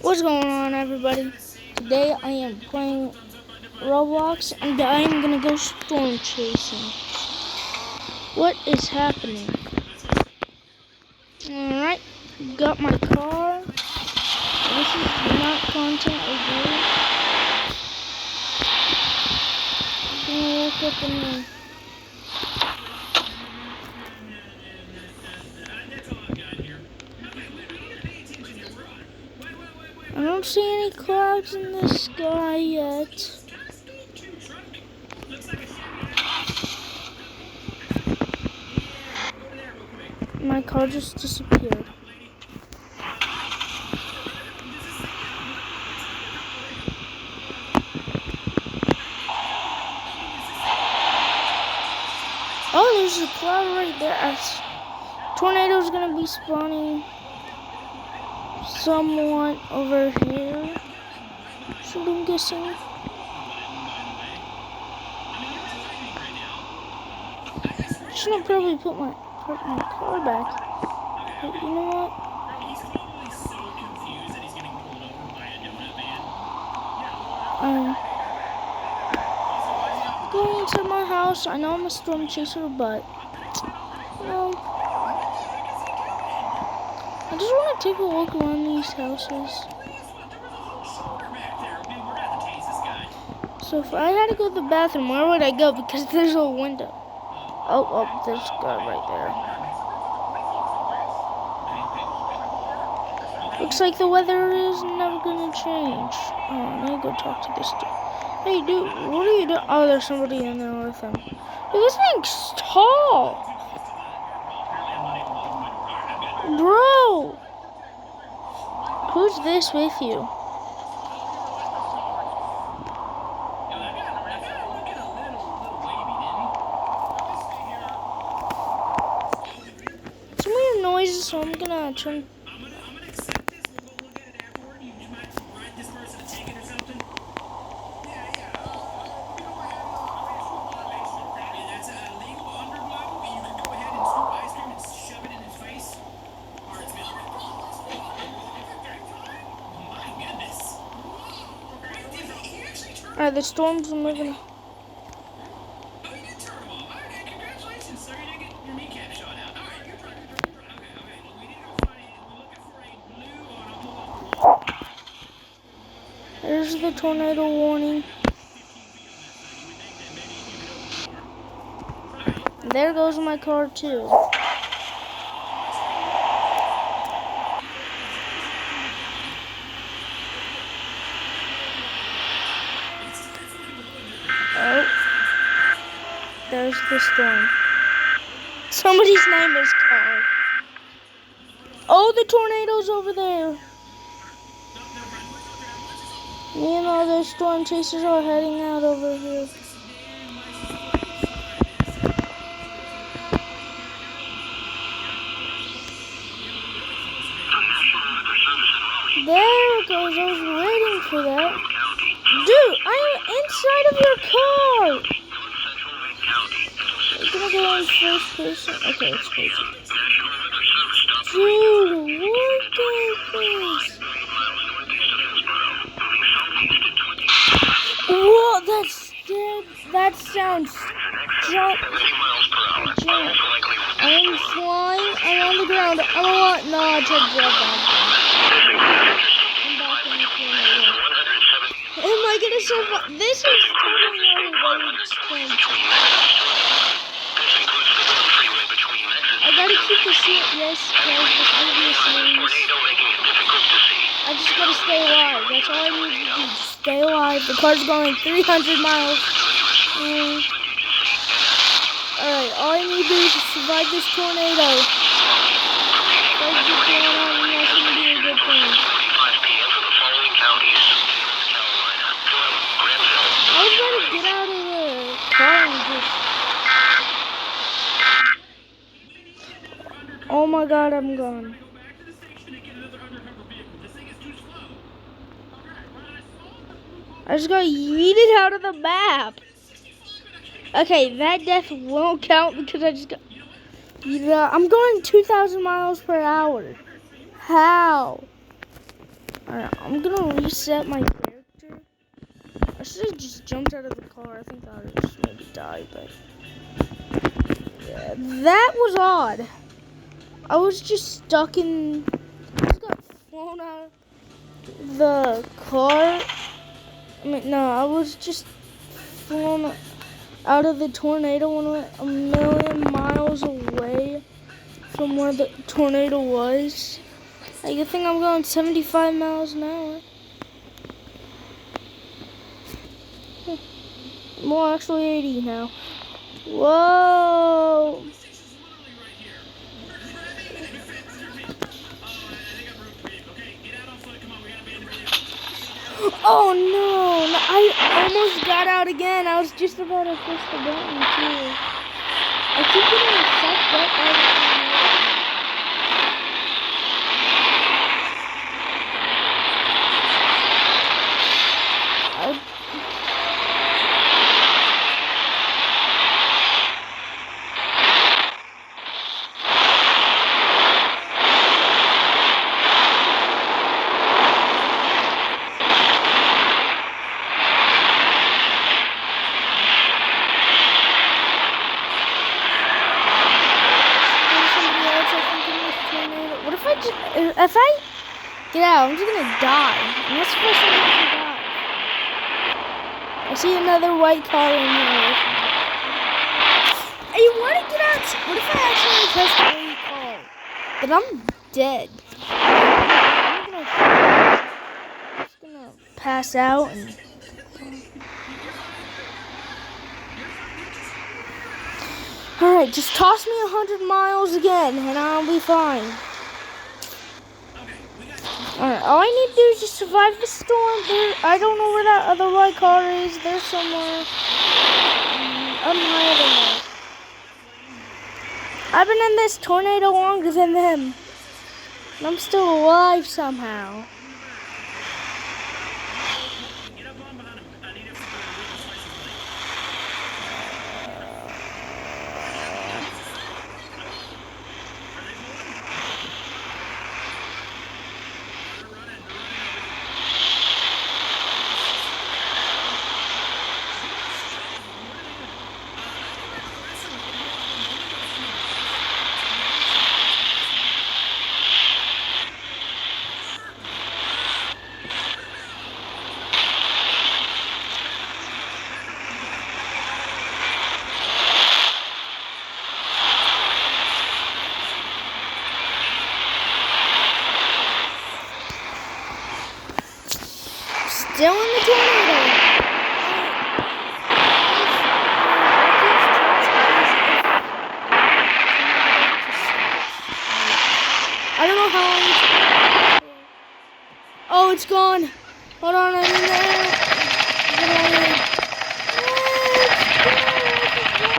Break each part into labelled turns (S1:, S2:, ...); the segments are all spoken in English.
S1: What's going on, everybody? Today I am playing Roblox and I am gonna go storm chasing. What is happening? Alright, got my car. This is not content review. I'm gonna look up in there. I don't see any clouds in the sky yet. My car just disappeared. Oh, there's a cloud right there. Tornado's gonna be spawning somewhat over here. So I'm guessing. I should probably put my car back. But you know what? I'm going into my house. I know I'm a storm chaser, but you know, I just want to take a look around these houses. So if I had to go to the bathroom, where would I go? Because there's a window. Oh, there's a guy right there. Looks like the weather is never gonna change. Oh, let me go talk to this dude. Hey, dude, what are you doing? Oh, there's somebody in there with him. Dude, this thing's tall. Bro! Who's this with you? Some weird noises, so I'm gonna turn. Alright, the storms are moving. There's the tornado warning. There goes my car too. Oh, there's the storm. Somebody's name is Carl. Oh, the tornado's over there. Me and all those storm chasers are heading out over here. There it goes. I was waiting for that. Dude, I am inside of your car. It's gonna go in first person. Okay, it's crazy. Dude, what is this? Whoa, that sounds jump. I'm flying. I'm on the ground. I'm a lot. No, I took that back. Am I gonna survive? This is totally not a explain. I gotta keep the seat. Yes, guys, this is gonna be a series. I just gotta stay alive. That's all I need to do. Just stay alive. The car's going 300 miles. Alright, all I need to do is just survive this tornado. If I keep going on, that's gonna be a good thing. I was trying to get out of the car and just... Oh my god, I'm gone. I just got yeeted out of the map. Okay, that death won't count because I just got yeeted out. I'm going 2,000 miles per hour. How? Alright, I'm gonna reset my character. I should have just jumped out of the car. I think I would just maybe die, but yeah, that was odd. I was just stuck in. I just got flown out of the car. I was just flown out of the tornado and went a million miles away from where the tornado was. I think I'm going 75 miles an hour. Well, actually 80 now. Whoa! Oh no! I almost got out again. I was just about to push the button too. I keep getting sucked up by the if I get out, I'm just gonna die. And that's the first time I actually die. I see another white car in here. Hey, you wanna get out? What if I actually press the white car? Then I'm dead. I'm just gonna pass out and. Alright, just toss me 100 miles again and I'll be fine. Alright, all I need to do is just survive the storm. I don't know where that other white car is. They're somewhere up higher than that. I've been in this tornado longer than them. And I'm still alive somehow. Still in the tornado. I don't know how long it's. Oh, it's gone. Hold on, I'm in there.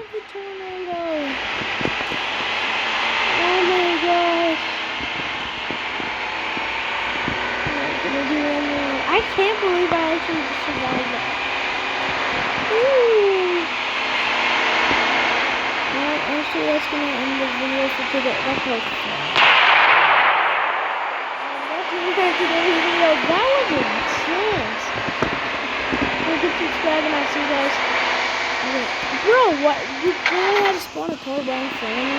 S1: The tornado. Oh my gosh. I can't believe I actually just survived that. Woo! Alright, actually that's gonna end the video for today. That's all. That's the end of today's video. That was intense. Like and subscribe and I'll see you guys. Bro, what? You really had to spawn a car right in front of me?